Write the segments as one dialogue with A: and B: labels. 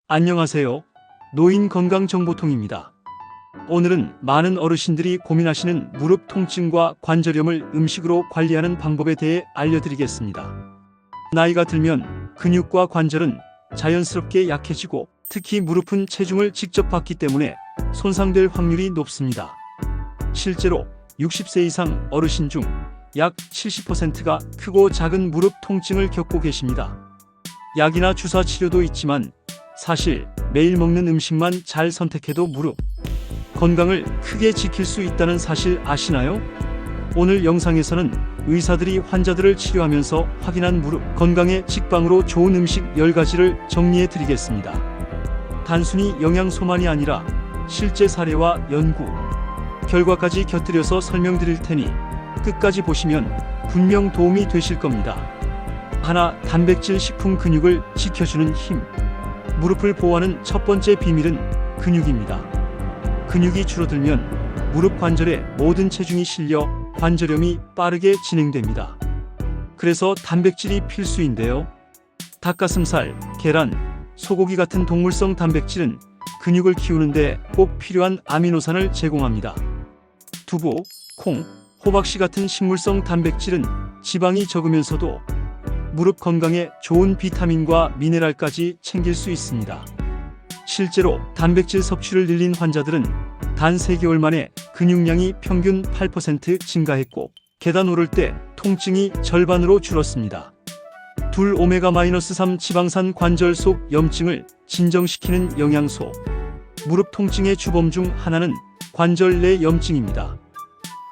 A: 안녕하세요. 노인건강정보통입니다. 오늘은 많은 어르신들이 고민하시는 무릎 통증과 관절염을 음식으로 관리하는 방법에 대해 알려드리겠습니다. 나이가 들면 근육과 관절은 자연스럽게 약해지고 특히 무릎은 체중을 직접 받기 때문에 손상될 확률이 높습니다. 실제로 60세 이상 어르신 중 약 70%가 크고 작은 무릎 통증을 겪고 계십니다. 약이나 주사 치료도 있지만 사실 매일 먹는 음식만 잘 선택해도 무릎 건강을 크게 지킬 수 있다는 사실 아시나요? 오늘 영상에서는 의사들이 환자들을 치료하면서 확인한 무릎 건강에 직방으로 좋은 음식 10가지를 정리해 드리겠습니다. 단순히 영양소만이 아니라 실제 사례와 연구 결과까지 곁들여서 설명드릴 테니 끝까지 보시면 분명 도움이 되실 겁니다. 하나, 단백질 식품. 근육을 지켜주는 힘. 무릎을 보호하는 첫 번째 비밀은 근육입니다. 근육이 줄어들면 무릎 관절에 모든 체중이 실려 관절염이 빠르게 진행됩니다. 그래서 단백질이 필수인데요. 닭가슴살, 계란, 소고기 같은 동물성 단백질은 근육을 키우는데 꼭 필요한 아미노산을 제공합니다. 두부, 콩, 호박씨 같은 식물성 단백질은 지방이 적으면서도 무릎 건강에 좋은 비타민과 미네랄까지 챙길 수 있습니다. 실제로 단백질 섭취를 늘린 환자들은 단 3개월 만에 근육량이 평균 8% 증가했고 계단 오를 때 통증이 절반으로 줄었습니다. 둘, 오메가-3 지방산. 관절 속 염증을 진정시키는 영양소. 무릎 통증의 주범 중 하나는 관절 내 염증입니다.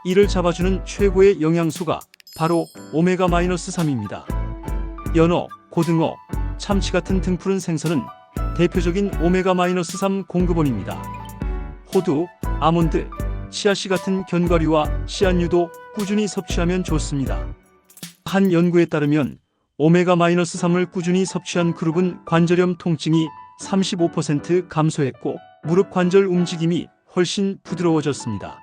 A: 이를 잡아주는 최고의 영양소가 바로 오메가-3입니다. 연어, 고등어, 참치 같은 등푸른 생선은 대표적인 오메가-3 공급원입니다. 호두, 아몬드, 치아씨 같은 견과류와 씨앗류도 꾸준히 섭취하면 좋습니다. 한 연구에 따르면 오메가-3을 꾸준히 섭취한 그룹은 관절염 통증이 35% 감소했고 무릎 관절 움직임이 훨씬 부드러워졌습니다.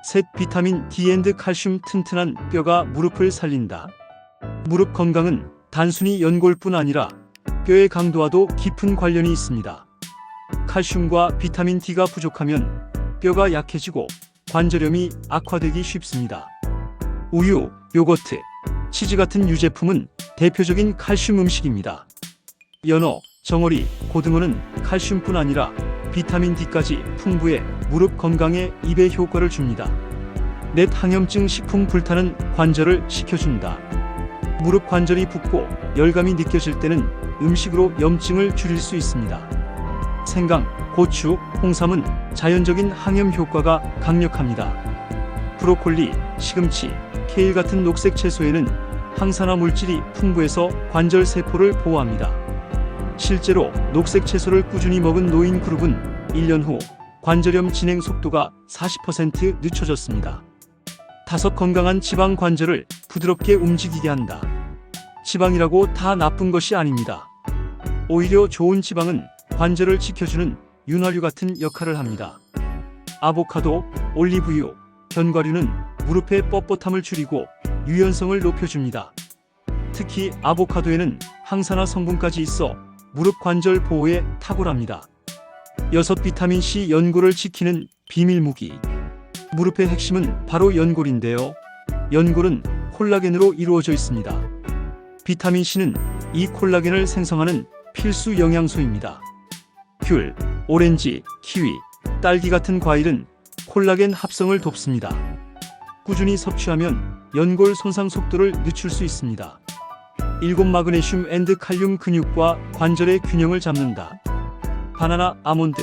A: 셋, 비타민 D 앤드 칼슘. 튼튼한 뼈가 무릎을 살린다. 무릎 건강은 단순히 연골뿐 아니라 뼈의 강도와도 깊은 관련이 있습니다. 칼슘과 비타민 D가 부족하면 뼈가 약해지고 관절염이 악화되기 쉽습니다. 우유, 요거트, 치즈 같은 유제품은 대표적인 칼슘 음식입니다. 연어, 정어리, 고등어는 칼슘뿐 아니라 비타민 D까지 풍부해 무릎 건강에 2배 효과를 줍니다. 넷, 항염증 식품. 불타는 관절을 식혀준다. 무릎 관절이 붓고 열감이 느껴질 때는 음식으로 염증을 줄일 수 있습니다. 생강, 고추, 홍삼은 자연적인 항염 효과가 강력합니다. 브로콜리, 시금치, 케일 같은 녹색 채소에는 항산화 물질이 풍부해서 관절 세포를 보호합니다. 실제로 녹색 채소를 꾸준히 먹은 노인 그룹은 1년 후 관절염 진행 속도가 40% 늦춰졌습니다. 다섯, 건강한 지방. 관절을 부드럽게 움직이게 한다. 지방이라고 다 나쁜 것이 아닙니다. 오히려 좋은 지방은 관절을 지켜주는 윤활유 같은 역할을 합니다. 아보카도, 올리브유, 견과류는 무릎의 뻣뻣함을 줄이고 유연성을 높여줍니다. 특히 아보카도에는 항산화 성분까지 있어 무릎 관절 보호에 탁월합니다. 여섯, 비타민 C. 연골을 지키는 비밀 무기. 무릎의 핵심은 바로 연골인데요. 연골은 콜라겐으로 이루어져 있습니다. 비타민 C는 이 콜라겐을 생성하는 필수 영양소입니다. 귤, 오렌지, 키위, 딸기 같은 과일은 콜라겐 합성을 돕습니다. 꾸준히 섭취하면 연골 손상 속도를 늦출 수 있습니다. 7, 마그네슘 앤드 칼륨. 근육과 관절의 균형을 잡는다. 바나나, 아몬드,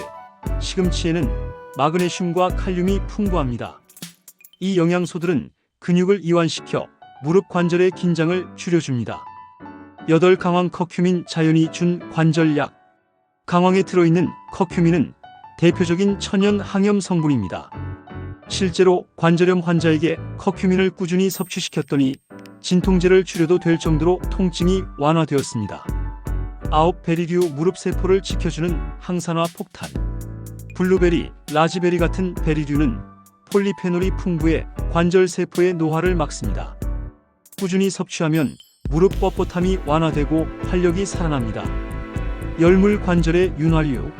A: 시금치에는 마그네슘과 칼륨이 풍부합니다. 이 영양소들은 근육을 이완시켜 무릎 관절의 긴장을 줄여줍니다. 8, 강황. 커큐민. 자연이 준 관절약. 강황에 들어있는 커큐민은 대표적인 천연 항염 성분입니다. 실제로 관절염 환자에게 커큐민을 꾸준히 섭취시켰더니 진통제를 줄여도 될 정도로 통증이 완화되었습니다. 9, 베리류. 무릎 세포를 지켜주는 항산화 폭탄. 블루베리, 라즈베리 같은 베리류는 폴리페놀이 풍부해 관절 세포의 노화를 막습니다. 꾸준히 섭취하면 무릎 뻣뻣함이 완화되고 활력이 살아납니다. 열물 관절의 윤활유.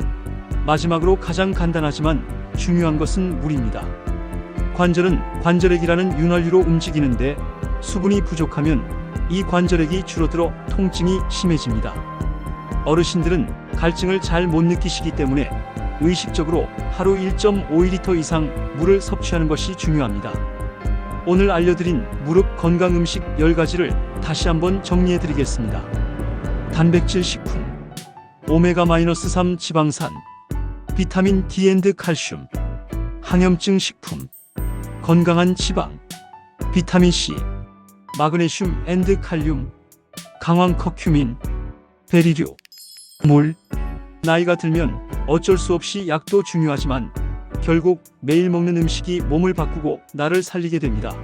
A: 마지막으로 가장 간단하지만 중요한 것은 물입니다. 관절은 관절액이라는 윤활유로 움직이는데 수분이 부족하면 이 관절액이 줄어들어 통증이 심해집니다. 어르신들은 갈증을 잘 못 느끼시기 때문에 의식적으로 하루 1.5리터 이상 물을 섭취하는 것이 중요합니다. 오늘 알려드린 무릎 건강 음식 10가지를 다시 한번 정리해 드리겠습니다. 단백질 식품, 오메가-3 지방산, 비타민 D 앤드 칼슘, 항염증 식품, 건강한 지방, 비타민 C, 마그네슘 앤드 칼륨, 강황 커큐민, 베리류, 물. 나이가 들면 어쩔 수 없이 약도 중요하지만 결국 매일 먹는 음식이 몸을 바꾸고 나를 살리게 됩니다.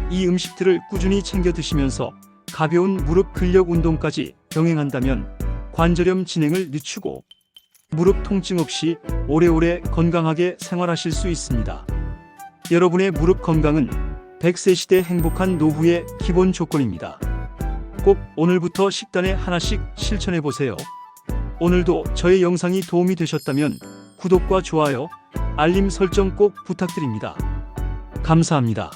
A: 이 음식들을 꾸준히 챙겨 드시면서 가벼운 무릎 근력 운동까지 병행한다면 관절염 진행을 늦추고 무릎 통증 없이 오래오래 건강하게 생활하실 수 있습니다. 여러분의 무릎 건강은 100세 시대 행복한 노후의 기본 조건입니다. 꼭 오늘부터 식단에 하나씩 실천해 보세요. 오늘도 저의 영상이 도움이 되셨다면 구독과 좋아요, 알림 설정 꼭 부탁드립니다. 감사합니다.